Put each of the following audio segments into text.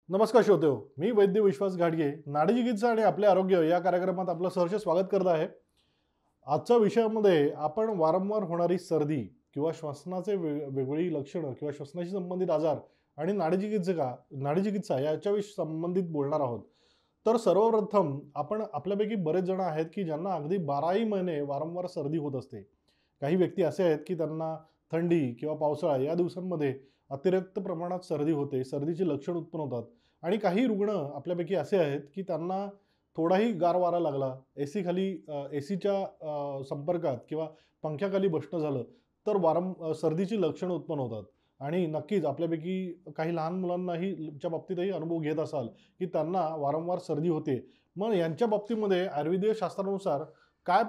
नमस्कार श्रोते हो, मी वैद्य विश्वास घाडगे नाडी चिकित्सा आणि आपले आरोग्य या कार्यक्रमात आपलं सहर्ष स्वागत करत आहे. आजच्या विषयामध्ये आपण वारंवार होणारी सर्दी किंवा श्वसनाचे वेगवेगळी लक्षणं किंवा श्वसनाशी संबंधित आजार आणि नाडी चिकित्सा याच्याविषयी संबंधित बोलणार आहोत. तर सर्वप्रथम आपण आपल्यापैकी बरेच जण आहेत की ज्यांना अगदी 12ही महिने वारंवार सर्दी होत असते. काही व्यक्ती असे आहेत की त्यांना थंडी किंवा पावसाळा या दिवसांमध्ये अतिरिक्त प्रमाणात सर्दी होते, सर्दीची लक्षणं उत्पन्न होतात. आणि काही रुग्ण आपल्यापैकी असे आहेत की त्यांना थोडाही गार वारा लागला, एसी खाली एसीच्या संपर्कात किंवा पंख्याखाली बसणं झालं, तर सर्दीची लक्षणं उत्पन्न होतात. आणि नक्कीच आपल्यापैकी काही लहान मुलांनाही च्या बाबतीतही अनुभव घेत असाल, की त्यांना वारंवार सर्दी होते. मग यांच्या बाबतीमध्ये आयुर्वेदीय शास्त्रानुसार काय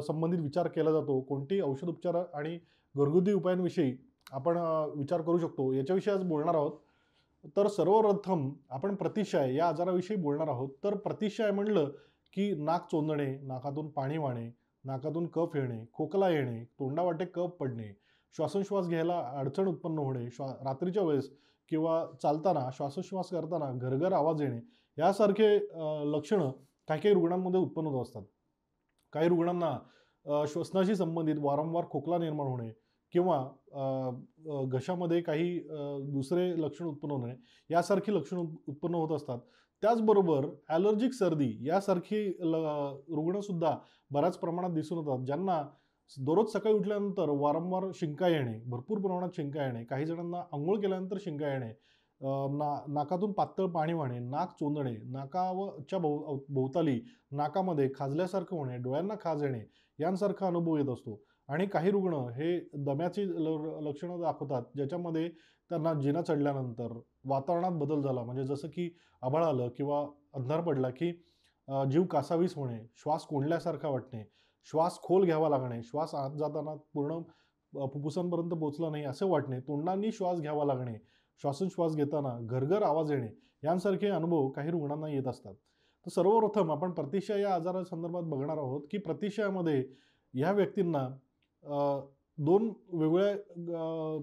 संबंधित विचार केला जातो, कोणती औषधोपचार आणि घरगुती उपायांविषयी आपण विचार करू शकतो, याच्याविषयी आज बोलणार आहोत. तर सर्वप्रथम आपण प्रतिशाय या आजाराविषयी बोलणार आहोत. तर प्रतिशाय म्हणलं, की नाक चोंदणे, नाकातून पाणी वाहणे, नाकातून कफ येणे, खोकला येणे, तोंडावाटे कफ पडणे, श्वासोच्छ्वास घ्यायला अडचण उत्पन्न होणे, रात्रीच्या वेळेस किंवा चालताना, श्वासोच्छ्वास करताना घरघर आवाज येणे, यासारखे लक्षणं काही-काही रुग्णांमध्ये उत्पन्न होत असतात. काही रुग्णांना श्वसनाशी संबंधित वारंवार खोकला निर्माण होणे किंवा अ, अ, घशामध्ये काही दुसरे लक्षण उत्पन्न होणे, यासारखी लक्षणं उत्पन्न होत असतात. त्याचबरोबर ॲलर्जिक सर्दी यासारखी रुग्णसुद्धा बऱ्याच प्रमाणात दिसून येतात, ज्यांना दररोज सकाळी उठल्यानंतर वारंवार शिंका येणे, भरपूर प्रमाणात शिंका येणे, काही जणांना अंघोळ केल्यानंतर शिंका येणे, नाकातून पातळ पाणी वाहणे, नाक चोंदणे, नाकाच्या भोवताली नाकामध्ये खाजल्यासारखं होणे, डोळ्यांना खाज येणे, यांसारखा अनुभव येत असतो. आणि काही रुग्ण हे दम्याची लक्षणं दाखवतात, ज्याच्यामध्ये त्यांना जिना चढल्यानंतर वातावरणात बदल झाला, म्हणजे जसं की आभाळ आलं किंवा अंधार पडला, की जीव कासावीस होणे, श्वास कोंडल्यासारखा वाटणे, श्वास खोल घ्यावा लागणे, श्वास आत जाताना पूर्ण फुफ्फुसांपर्यंत पोहोचला नाही असं वाटणे, तोंडांनी श्वास घ्यावा लागणे, श्वासोच्छ्वास घेताना घरघर आवाज येणे, यांसारखे अनुभव काही रुग्णांना येत असतात. तर सर्वप्रथम आपण प्रतिशय या आजारासंदर्भात बघणार आहोत, की प्रतिशयामध्ये ह्या व्यक्तींना अ, 2 वेगवेगळ्या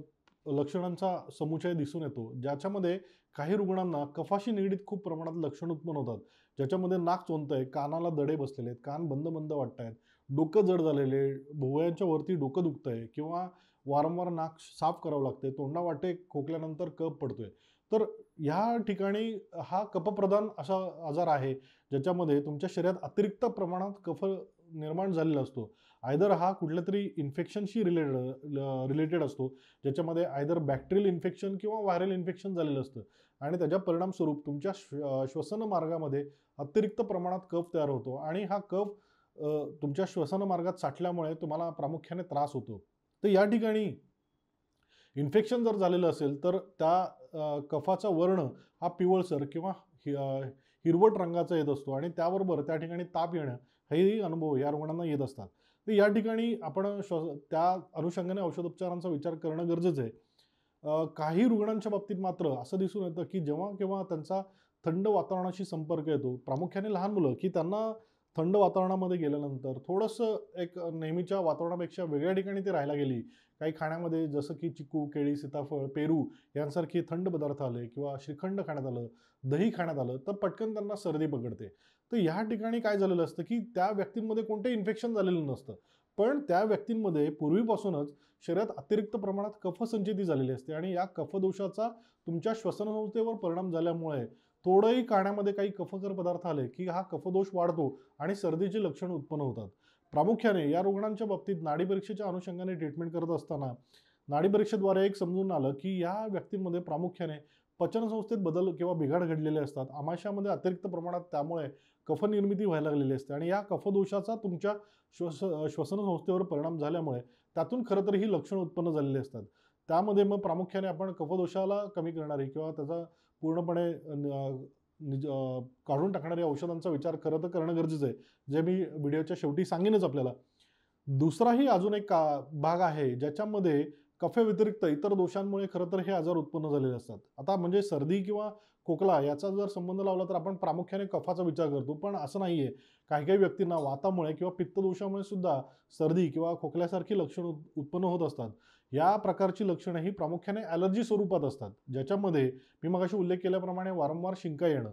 लक्षणांचा समुच्चय दिसून येतो. ज्याच्यामध्ये काही रुग्णांना कफाशी निगडीत खूप प्रमाणात लक्षणं उत्पन्न होतात. ज्याच्यामध्ये नाक चोंदतंय, कानाला दडे बसलेले आहेत, कान बंद-बंद वाटतायत, डोकं जड झालेले, भोवळ्यांच्या वरती डोकं दुखतंय किंवा वारंवार नाक साफ करावं लागतंय, तोंडावाटे खोकल्यानंतर कफ पडतोय. तर ह्या ठिकाणी हा कफप्रधान असा आजार आहे, ज्याच्यामध्ये तुमच्या शरीरात अतिरिक्त प्रमाणात कफ निर्माण झालेला असतो. आयदर हा कुठल्यातरी इन्फेक्शनशी रिलेटेड असतो, ज्याच्यामध्ये आयदर बॅक्टेरियल इन्फेक्शन किंवा व्हायरल इन्फेक्शन झालेलं असतं आणि त्याच्या परिणामस्वरूप तुमच्या श्वसन मार्गामध्ये अतिरिक्त प्रमाणात कफ तयार होतो आणि हा कफ तुमच्या श्वसन मार्गात साठल्यामुळे तुम्हाला प्रामुख्याने त्रास होतो. तर या ठिकाणी इन्फेक्शन जर झालेलं असेल, तर त्या कफाचा वर्ण हा पिवळसर किंवा हिरवट रंगाचा येत असतो आणि त्याबरोबर त्या ठिकाणी ताप येणं, हेही अनुभव या रुग्णांना येत असतात. तर या ठिकाणी आपण त्या अनुषंगाने औषधोपचारांचा विचार करणं गरजेचं आहे. काही रुग्णांच्या बाबतीत मात्र असं दिसून येतं, की जेव्हा केव्हा त्यांचा थंड वातावरणाशी संपर्क येतो, प्रामुख्याने लहान मुलं, की त्यांना थंड वातावरणामध्ये गेल्यानंतर थोडंसं एक नेहमीच्या वातावरणापेक्षा वेगळ्या ठिकाणी ती राहायला गेली. काही खाण्यामध्ये जसं की चिकू, केळी, सीताफळ, पेरू यांसारखे थंड पदार्थ आले किंवा श्रीखंड खाण्यात आलं, दही खाण्यात आलं, तर पटकन त्यांना सर्दी पकडते. तर ह्या ठिकाणी काय झालेलं असतं, की त्या व्यक्तींमध्ये कोणतंही इन्फेक्शन झालेलं नसतं. पण त्या व्यक्तींमध्ये पूर्वीपासूनच शरीरात अतिरिक्त प्रमाणात कफसंचीती झालेली असते आणि या कफदोषाचा तुमच्या श्वसनसंस्थेवर परिणाम झाल्यामुळे थोडंही खाण्यामध्ये काही कफकर पदार्थ आले, की हा कफदोष वाढतो आणि सर्दीची लक्षणं उत्पन्न होतात. प्रामुख्याने या रुग्णांच्या बाबतीत नाडी परीक्षेच्या अनुषंगाने ट्रीटमेंट करत असताना नाडी परीक्षेद्वारे एक समजून आलं, की या व्यक्तींमध्ये प्रामुख्याने पचनसंस्थेत बदल किंवा बिघाड घडलेले असतात. आमाशयामध्ये अतिरिक्त प्रमाणात त्यामुळे कफनिर्मिती व्हायला लागलेली असते आणि या कफदोषाचा तुमच्या श्वसनसंस्थेवर परिणाम झाल्यामुळे त्यातून खरं तर ही लक्षणं उत्पन्न झालेली असतात. त्यामध्ये मग प्रामुख्याने आपण कफदोषाला कमी करणारी किंवा त्याचा पूर्णपणे काढून टाकणाऱ्या औषधांचा विचार खरं तर करणं गरजेचं आहे. जे मी व्हिडिओच्या शेवटी सांगेनच आपल्याला. दुसराही अजून एक भाग आहे, ज्याच्यामध्ये कफेव्यतिरिक्त इतर दोषांमुळे खरं तर हे आजार उत्पन्न झालेले असतात. आता म्हणजे सर्दी किंवा खोकला याचा जर संबंध लावला तर आपण प्रामुख्याने कफाचा विचार करतो. पण असं नाहीये. काही-काही व्यक्तींना वातामुळे किंवा पित्तदोषामुळे सुद्धा सर्दी किंवा खोकल्यासारखी लक्षणं उत्पन्न होत असतात. या प्रकारची लक्षणं ही प्रामुख्याने ॲलर्जी स्वरूपात असतात, ज्याच्यामध्ये मी मगाशी उल्लेख केल्याप्रमाणे वारंवार शिंका येणं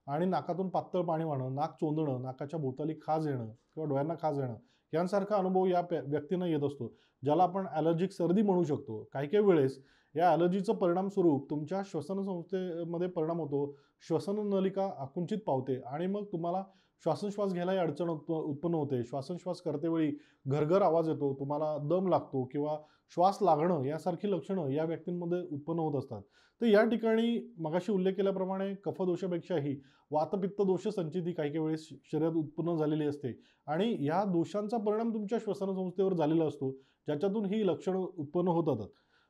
आणि नाकातून पातळ पाणी वाहणं, नाक चोंदणं, नाकाच्या भोवताली खाज येणं किंवा डोळ्यांना खाज येणं यांसारखा अनुभव या व्यक्तींना येत असतो, ज्याला आपण ॲलर्जिक सर्दी म्हणू शकतो. काही काही वेळेस या ॲलर्जीचं परिणाम स्वरूप तुमच्या श्वसन संस्थेमध्ये परिणाम होतो. श्वसन नलिका आकुंचित पावते आणि मग तुम्हाला श्वासोच्छ्वास घ्यायलाही अडचण उत्पन्न होते. श्वासोच्छ्वास करतेवेळी घरघर आवाज येतो, तुम्हाला दम लागतो किंवा श्वास लागणं यासारखी लक्षणं या व्यक्तींमध्ये उत्पन्न होत असतात. तर या ठिकाणी मगाशी उल्लेख केल्याप्रमाणे कफदोषापेक्षाही वातपित्त दोष संचिती काही काही वेळेस शरीरात उत्पन्न झालेली असते आणि या दोषांचा परिणाम तुमच्या श्वसन संस्थेवर झालेला असतो, ज्याच्यातून ही लक्षणं उत्पन्न होतात.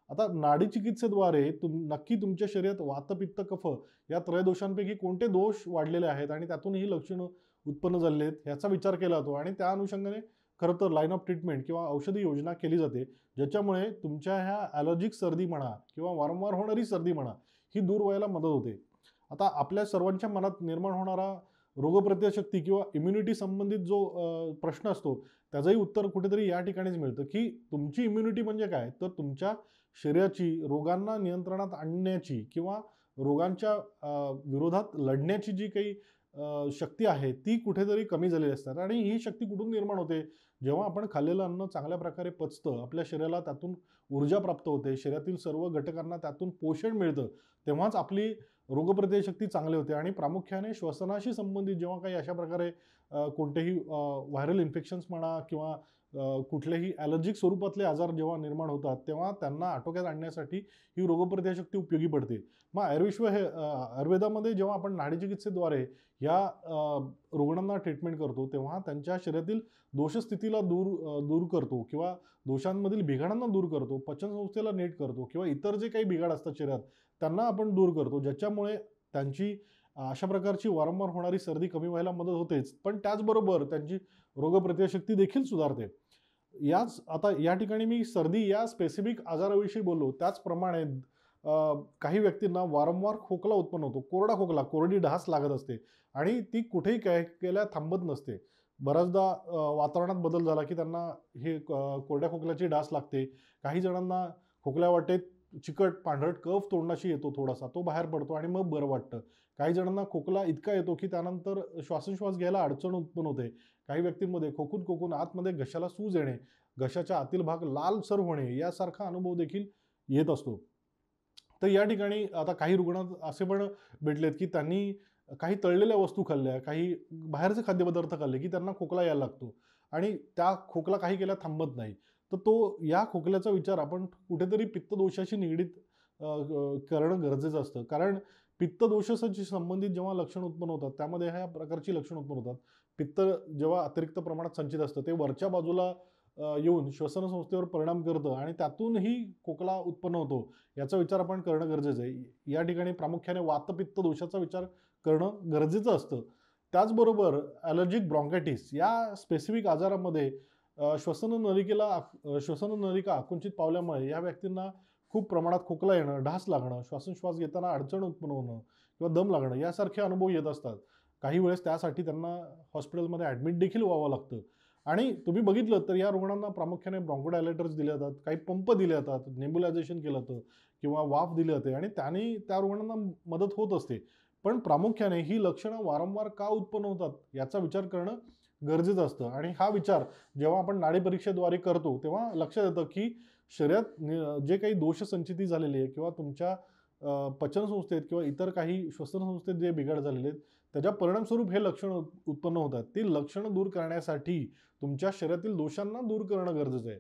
आता नाडी चिकित्सेद्वारे नक्की तुमच्या शरीरात वातपित्त कफ या त्रयदोषांपैकी कोणते दोष वाढलेले आहेत आणि त्यातून ही लक्षणं उत्पन्न झालेली आहेत याचा विचार केला जातो आणि त्या अनुषंगाने खरं तर लाईन ऑफ ट्रीटमेंट किंवा औषधी योजना केली जाते, ज्याच्यामुळे तुमच्या ह्या ॲलर्जिक सर्दी म्हणा किंवा वारंवार होणारी सर्दी म्हणा ही दूर व्हायला मदत होते. आता आपल्या सर्वांच्या मनात निर्माण होणारा रोगप्रतिकारशक्ती किंवा इम्युनिटी संबंधित जो प्रश्न असतो त्याचंही उत्तर कुठेतरी या ठिकाणीच मिळतं, की तुमची इम्युनिटी म्हणजे काय? तर तुमच्या शरीराची रोगांना नियंत्रणात आणण्याची किंवा रोगांच्या विरोधात लढण्याची जी काही शक्ती आहे ती कुठेतरी कमी झालेली असतात आणि ही शक्ती कुठून निर्माण होते? जेव्हा आपण खाल्लेलं अन्न चांगल्या प्रकारे पचतं, आपल्या शरीराला त्यातून ऊर्जा प्राप्त होते, शरीरातील सर्व घटकांना त्यातून पोषण मिळतं, तेव्हाच आपली रोगप्रतिकारशक्ती चांगली होते आणि प्रामुख्याने श्वसनाशी संबंधित जेव्हा काही अशा प्रकारे कोणतेही व्हायरल इन्फेक्शन्स म्हणा किंवा कुठलेही ॲलर्जिक स्वरूपातले आजार जेव्हा निर्माण होतात, तेव्हा त्यांना आटोक्यात आणण्यासाठी ही रोगप्रतिकारशक्ती उपयोगी पडते. मग आयुर्वेदामध्ये जेव्हा आपण नाडी चिकित्सेद्वारे या रुग्णांना ट्रीटमेंट करतो, तेव्हा त्यांच्या शरीरातील दोषस्थितीला दूर करतो किंवा दोषांमधील बिघाडांना दूर करतो, पचनसंस्थेला नीट करतो किंवा इतर जे काही बिघाड असतात शरीरात त्यांना आपण दूर करतो, ज्याच्यामुळे त्यांची अशा प्रकारची वारंवार होणारी सर्दी कमी व्हायला मदत होतेच, पण त्याचबरोबर त्यांची रोगप्रतिकारशक्ती देखील सुधारते. आता या ठिकाणी मी सर्दी या स्पेसिफिक आजाराविषयी बोललो, त्याचप्रमाणे काही व्यक्तींना वारंवार खोकला उत्पन्न होतो, कोरडा खोकला, कोरडी ढास लागत असते आणि ती कुठेही काय केल्या थांबत नसते. बऱ्याचदा वातावरणात बदल झाला की त्यांना हे कोरड्या खोकल्याची ढास लागते. काही जणांना खोकल्या वाटेत चिकट पांढरट कफ तोंडाशी येतो थोडासा, तो बाहेर पडतो आणि मग बरं वाटतं. काही जणांना खोकला इतका येतो की त्यानंतर श्वासोच्छ्वास घ्यायला अडचण उत्पन्न होते. काही व्यक्तींमध्ये खोकून खोकून आतमध्ये घशाला सूज येणे, घशाच्या आतील भाग लालसर होणे यासारखा अनुभव देखील येत असतो. तर या ठिकाणी आता काही रुग्ण असे पण भेटलेत की त्यांनी काही तळलेल्या वस्तू खाल्ल्या, काही बाहेरचे खाद्यपदार्थ खाल्ले की त्यांना खोकला यायला लागतो आणि त्या खोकला काही केल्या थांबत नाही. तर तो या खोकल्याचा विचार आपण कुठेतरी पित्तदोषाशी निगडीत करणं गरजेचं असतं. कारण पित्तदोषाशी संबंधित जेव्हा लक्षणं उत्पन्न होतात, त्यामध्ये ह्या प्रकारची लक्षणं उत्पन्न होतात. पित्त जेव्हा अतिरिक्त प्रमाणात संचित असतं, ते वरच्या बाजूला येऊन श्वसन संस्थेवर परिणाम करतं आणि त्यातूनही खोकला उत्पन्न होतो. याचा विचार आपण करणं गरजेचं आहे. या ठिकाणी प्रामुख्याने वातपित्त दोषाचा विचार करणं गरजेचं असतं. त्याचबरोबर ॲलर्जिक ब्रॉन्कायटिस या स्पेसिफिक आजारामध्ये श्वसन नलिका आकुंचित पावल्यामुळे या व्यक्तींना खूप प्रमाणात खोकला येणं, ढास लागणं, श्वासोच्छ्वास घेताना अडचण उत्पन्न होणं किंवा दम लागणं यासारखे अनुभव येत असतात. काही वेळेस त्यासाठी त्यांना हॉस्पिटलमध्ये ॲडमिट देखील व्हावं लागतं आणि तुम्ही बघितलं तर या रुग्णांना प्रामुख्याने ब्रॉन्कोडायलेटर्स दिले जातात, काही पंप दिले जातात, नेब्युलायझेशन केलं जातं किंवा वाफ दिली जाते आणि त्याने त्या रुग्णांना मदत होत असते. पण प्रामुख्याने ही लक्षणं वारंवार का उत्पन्न होतात याचा विचार करणं गरजेचं असतं आणि हा विचार जेव्हा आपण नाडी परीक्षेद्वारे करतो तेव्हा लक्षात येतं की शरीरात जे काही दोषसंचिती झालेली आहे किंवा तुमच्या पचनसंस्थेत किंवा इतर काही श्वसन संस्थेत जे बिघाड झालेले आहेत त्याच्या परिणामस्वरूप हे लक्षणं उत्पन्न होतात. ती लक्षणं दूर करण्यासाठी तुमच्या शरीरातील दोषांना दूर करणं गरजेचं आहे.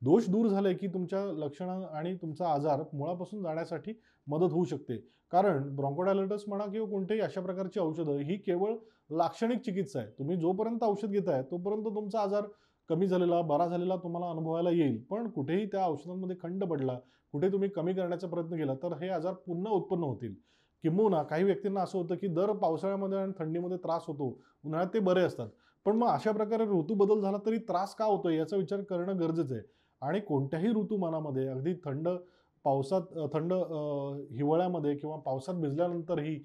दोष दूर झाले की तुमच्या लक्षणं आणि तुमचा आजार मुळापासून जाण्यासाठी मदत होऊ शकते. कारण ब्रॉन्कोडायलेटस म्हणा किंवा कोणतेही अशा प्रकारची औषधं ही केवळ लाक्षणिक चिकित्सा आहे. तुम्ही जोपर्यंत औषध घेताय तोपर्यंत तुमचा आजार कमी झालेला, बरा झालेला तुम्हाला अनुभवायला येईल. पण कुठेही त्या औषधांमध्ये खंड पडला, कुठे तुम्ही कमी करण्याचा प्रयत्न केला तर हे आजार पुन्हा उत्पन्न होतील. किंबहुना काही व्यक्तींना असं होतं की दर पावसाळ्यामध्ये आणि थंडीमध्ये त्रास होतो, उन्हाळ्यात ते बरे असतात. पण मग अशा प्रकारे ऋतू बदल झाला तरी त्रास का होतोय याचा विचार करणं गरजेचं आहे. आणि कोणत्याही ऋतुमानामध्ये अगदी हिवाळ्यामध्ये किंवा पावसात भिजल्यानंतरही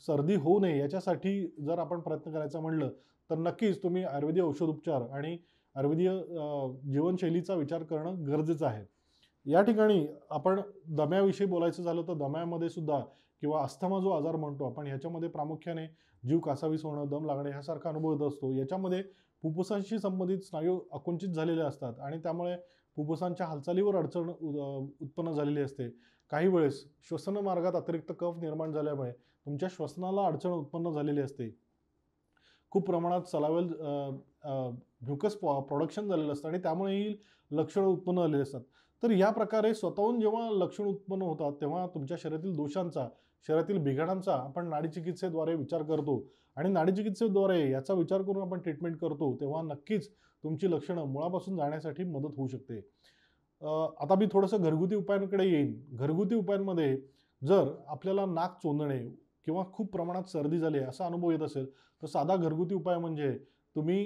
सर्दी होऊ नये याच्यासाठी जर आपण प्रयत्न करायचा म्हणलं तर नक्कीच तुम्ही आयुर्वेदीय औषधोपचार आणि आयुर्वेदीय जीवनशैलीचा विचार करणं गरजेचं आहे. या ठिकाणी आपण दम्याविषयी बोलायचं झालं तर दम्यामध्ये सुद्धा किंवा अस्थमा जो आजार म्हणतो आपण, ह्याच्यामध्ये प्रामुख्याने जीव कासावीस होणं, दम लागणे ह्यासारखा अनुभव येत असतो. याच्यामध्ये फुफ्फुसांशी संबंधित स्नायू आकुंचित झालेले असतात आणि त्यामुळे फुफ्फुसांच्या हालचालीवर अडचण उत्पन्न झालेली असते. काही वेळेस श्वसन मार्गात अतिरिक्त कफ निर्माण झाल्यामुळे तुमच्या श्वसनाला अडचण उत्पन्न झालेली असते. खूप प्रमाणात सलावेल म्युकस प्रोडक्शन झालेलं असतं आणि त्यामुळे ही लक्षणं उत्पन्न झालेली असतात. तर या प्रकारे स्वतःहून जेव्हा लक्षण उत्पन्न होतात, तेव्हा तुमच्या शरीरातील दोषांचा, शरीरातील बिघाडांचा आपण नाडी चिकित्सेद्वारे विचार करतो आणि नाडी चिकित्सेद्वारे याचा विचार करून आपण ट्रीटमेंट करतो, तेव्हा नक्कीच तुमची लक्षणं मुळापासून जाण्यासाठी मदत होऊ शकते. आता मी थोडंसं घरगुती उपायांकडे येईन. घरगुती उपायांमध्ये जर आपल्याला नाक चोंदणे किंवा खूप प्रमाणात सर्दी झाली आहे असा अनुभव येत असेल, तर साधा घरगुती उपाय म्हणजे तुम्ही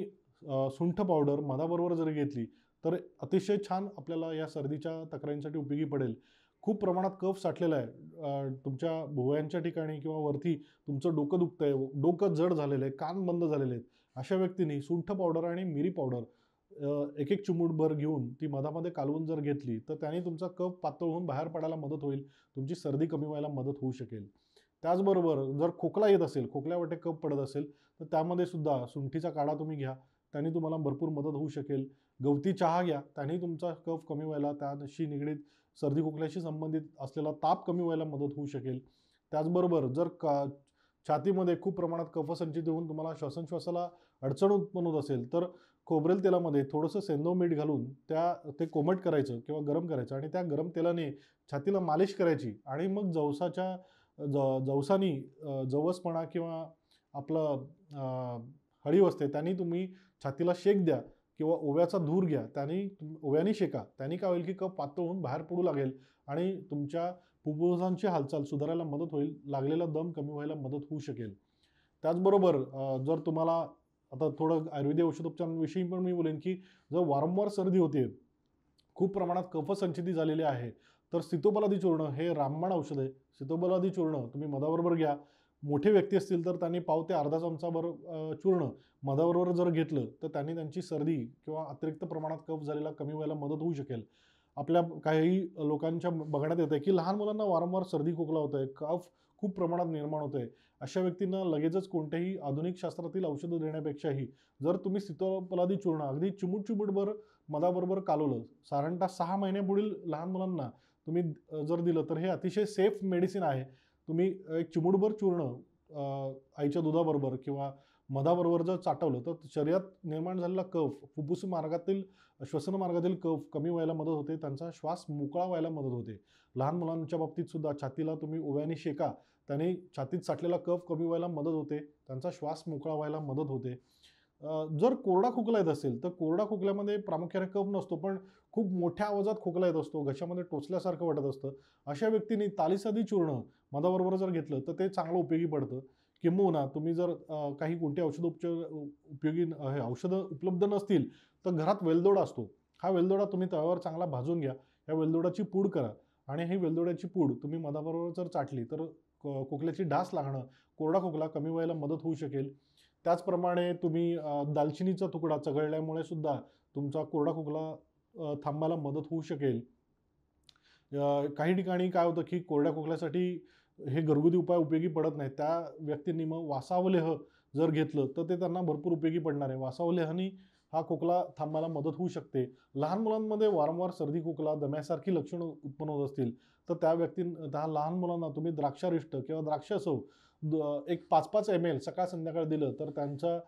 सुंठ पावडर मधाबरोबर जरी घेतली, तर अतिशय छान आपल्याला या सर्दीच्या तक्रारींसाठी उपयोगी पडेल. खूप प्रमाणात कफ साठलेला आहे, तुमच्या भुवयांच्या ठिकाणी किंवा वरती तुमचं डोकं दुखतंय, डोकं जड झालेलं आहे, कान बंद झालेले आहेत. अशा व्यक्तींनी सुंठ पावडर आणि मिरी पावडर एक चिमूटभर घेऊन ती मधामध्ये कालवून जर घेतली, तर त्याने तुमचा कफ पातळ होऊन बाहेर पडायला मदत होईल. तुमची सर्दी कमी व्हायला मदत होऊ शकेल. त्याचबरोबर जर खोकला येत असेल, खोकल्यावाटे कफ पडत असेल, तर त्यामध्ये सुद्धा सुंठीचा काढा तुम्ही घ्या. त्याने तुम्हाला भरपूर मदत होऊ शकेल. गवती चहा घ्या, त्याने तुमचा कफ कमी व्हायला, त्याशी निगडीत सर्दी खोकल्याशी संबंधित असलेला ताप कमी व्हायला मदत होऊ शकेल. त्याचबरोबर जर छातीमध्ये खूप प्रमाणात कफसंचित होऊन तुम्हाला श्वासोच्छवासाला अडचण उत्पन्न होत असेल, तर खोबरेल तेलामध्ये थोडंसं सेंधव मीठ घालून ते कोमट करायचं किंवा गरम करायचं आणि त्या गरम तेलाने छातीला मालिश करायची आणि मग जवसानी जवसपणा किंवा आपलं हळीव असते त्याने तुम्ही छातीला शेक द्या किंवा ओव्याचा धूर घ्या. ओव्याने शेका. त्याने काय होईल की कफ पातळ होऊन बाहेर पडू लागेल आणि तुमच्या फुफ्फुसांची हालचाल सुधारायला मदत होईल. लागलेला दम कमी व्हायला मदत होऊ शकेल. त्याचबरोबर जर तुम्हाला आता थोडं आयुर्वेदिक औषधोपचारांविषयी पण मी बोलेन, की जर वारंवार सर्दी होते, खूप प्रमाणात कफसंचिती झालेली आहे, तर सीतोपलादी चूर्ण हे रामबाण औषध आहे. सीतोपलादी चूर्ण तुम्ही मधाबरोबर घ्या. मोठे व्यक्ती असतील तर त्यांनी पाव ते अर्धा चमचाभर चूर्ण मधाबरोबर जर घेतलं, तर त्यांनी त्यांची सर्दी किंवा अतिरिक्त प्रमाणात कफ झालेला कमी व्हायला मदत होऊ शकेल. आपल्या काही लोकांच्या बघण्यात येतंय, की लहान मुलांना वारंवार सर्दी खोकला होतोय, कफ खूप प्रमाणात निर्माण होतोय. अशा व्यक्तींना लगेचच कोणत्याही आधुनिक शास्त्रातील औषधं देण्यापेक्षाही जर तुम्ही सीतोपलादी चूर्ण अगदी चिमूट-चिमूटभर मधाबरोबर कालवलं, साधारणतः 6 महिन्यापुढील लहान मुलांना तुम्ही जर दिलं, तर हे अतिशय सेफ मेडिसिन आहे. तुम्ही एक चिमूटभर चूर्ण आईच्या दुधाबरोबर किंवा मधाबरोबर जर चाटवलं, तर शरीरात निर्माण झालेला कफ, फुफ्फुस मार्गातील श्वसन मार्गातील कफ कमी व्हायला मदत होते. त्यांचा श्वास मोकळा व्हायला मदत होते. लहान मुलांच्या बाबतीत सुद्धा छातीला तुम्ही ओव्याने शेका. त्याने छातीत साठलेला कफ कमी व्हायला मदत होते. त्यांचा श्वास मोकळा व्हायला मदत होते. जर कोरडा खोकला येत असेल, तर कोरडा खोकल्यामध्ये प्रामुख्याने कफ नसतो, पण खूप मोठ्या आवाजात खोकला येत असतो, घशामध्ये टोचल्यासारखं वाटत असतं. अशा व्यक्तींनी तालीसादी चूर्ण मधाबरोबर जर घेतलं, तर ते चांगलं उपयोगी पडतं. किंबहुना तुम्ही जर काही कोणते औषधं उपलब्ध नसतील, तर घरात वेलदोडा असतो. हा वेलदोडा तुम्ही तव्यावर चांगला भाजून घ्या. या वेलदोड्याची पूड करा आणि ही वेलदोड्याची पूड तुम्ही मधाबरोबर जर चाटली, तर खोकल्याची डास लागणं, कोरडा खोकला कमी व्हायला मदत होऊ शकेल. त्याचप्रमाणे तुम्ही दालचिनीचा तुकडा चघळल्यामुळे सुद्धा तुमचा कोरडा खोकला थांबायला मदत होऊ शकेल. काही ठिकाणी काय होतं, की कोरड्या खोकल्यासाठी हे घरगुती उपाय उपयोगी पडत नाहीत. त्या व्यक्तींनी मग वासावलेह जर घेतलं, तर ते त्यांना भरपूर उपयोगी पडणार आहे. वासावलेहानी हा खोकला थांबायला मदत होऊ शकते. लहान मुलांमध्ये वारंवार सर्दी, खोकला, दम्यासारखी लक्षणं उत्पन्न होत असतील, तर त्या लहान मुलांना तुम्ही द्राक्षारिष्ट किंवा द्राक्षासव एक 5-5 ml सकाळ-संध्याकाळ दिलं, तर त्यांच्या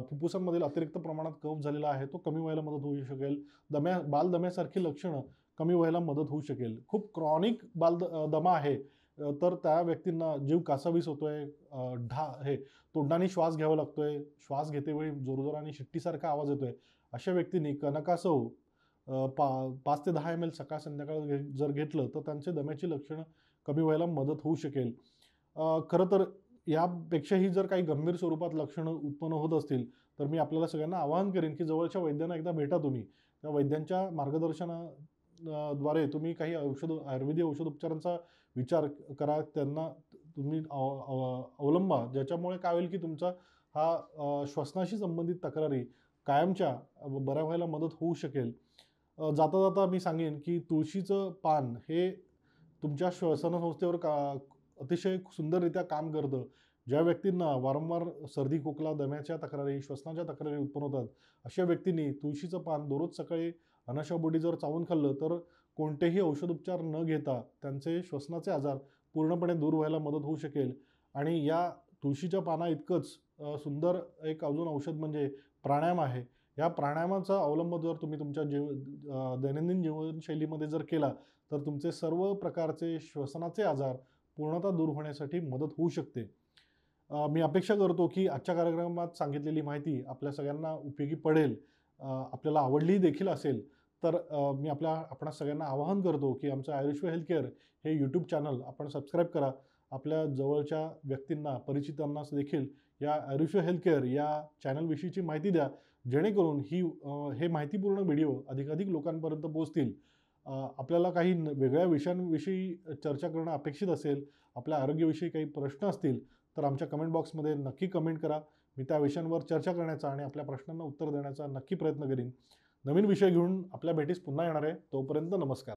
फुफ्फुसांमधील अतिरिक्त प्रमाणात कफ झालेला आहे, तो कमी व्हायला मदत होऊ शकेल. बालदम्यासारखी लक्षणं कमी व्हायला मदत होऊ शकेल. खूप क्रॉनिक दमा आहे, तर त्या व्यक्तींना जीव कासावीस होतोय, तोंडाने श्वास घ्यावा लागतोय, श्वास घेतेवेळी जोरजोराने शिट्टीसारखा आवाज येतोय. अशा व्यक्तींनी कनकासव 5 ते 10 ml सकाळ संध्याकाळ जर घेतलं, तर त्यांचे दम्याची लक्षणं कमी व्हायला मदत होऊ शकेल. खरं तर यापेक्षाही जर काही गंभीर स्वरूपात लक्षणं उत्पन्न होत असतील, तर मी आपल्याला सगळ्यांना आवाहन करेन, की जवळच्या वैद्यांना एकदा भेटा तुम्ही. त्या वैद्यांच्या द्वारे तुम्ही काही आयुर्वेदिक औषधोपचारांचा विचार करा. त्यांना तुम्ही अवलंबा. ज्याच्यामुळे काय होईल, की तुमचा हा श्वसनाशी संबंधित तक्रारी कायमच्या बऱ्या व्हायला मदत होऊ शकेल. जाता जाता मी सांगेन की तुळशीचं पान हे तुमच्या श्वसन संस्थेवर अतिशय सुंदररित्या काम करतं. ज्या व्यक्तींना वारंवार सर्दी, खोकला, दम्याच्या तक्रारी, श्वसनाच्या तक्रारी उत्पन्न होतात, अशा व्यक्तींनी तुळशीचं पान दररोज सकाळी अनाशापोटी जर चावून खाल्लं, तर कोणतेही औषधोपचार न घेता त्यांचे श्वसनाचे आजार पूर्णपणे दूर व्हायला मदत होऊ शकेल. आणि या तुळशीच्या पानाइतकंच सुंदर एक अजून औषध म्हणजे प्राणायाम आहे. या प्राणायामाचा अवलंब जर तुम्ही तुमच्या दैनंदिन जीवनशैलीमध्ये जर केला, तर तुमचे सर्व प्रकारचे श्वसनाचे आजार पूर्णतः दूर होण्यासाठी मदत होऊ शकते. मी अपेक्षा करतो की आजच्या कार्यक्रमात सांगितलेली माहिती आपल्या सगळ्यांना उपयोगी पडेल. आपल्याला आवडली देखील असेल. तर मी आपणा सगळ्यांना आवाहन करतो की आमचं आयुर्वेद हेल्थ केअर हे यूट्यूब चॅनल आपण सबस्क्राईब करा. आपल्या जवळच्या व्यक्तींना, परिचितांना देखील या आयुर्वेद हेल्थ केअर या चॅनलविषयीची माहिती द्या. जेणेकरून हे माहितीपूर्ण व्हिडिओ अधिकाधिक लोकांपर्यंत पोहोचतील. आपल्याला काही वेगळ्या विषयांविषयी चर्चा करणं अपेक्षित असेल, आपल्या आरोग्याविषयी काही प्रश्न असतील, तर आमच्या कमेंट बॉक्समध्ये नक्की कमेंट करा. मी त्या विषयांवर चर्चा करण्याचा आणि आपल्या प्रश्नांना उत्तर देण्याचा नक्की प्रयत्न करीन. नवीन विषय घेऊन आपल्या भेटीस पुन्हा येणार आहे. तोपर्यंत नमस्कार.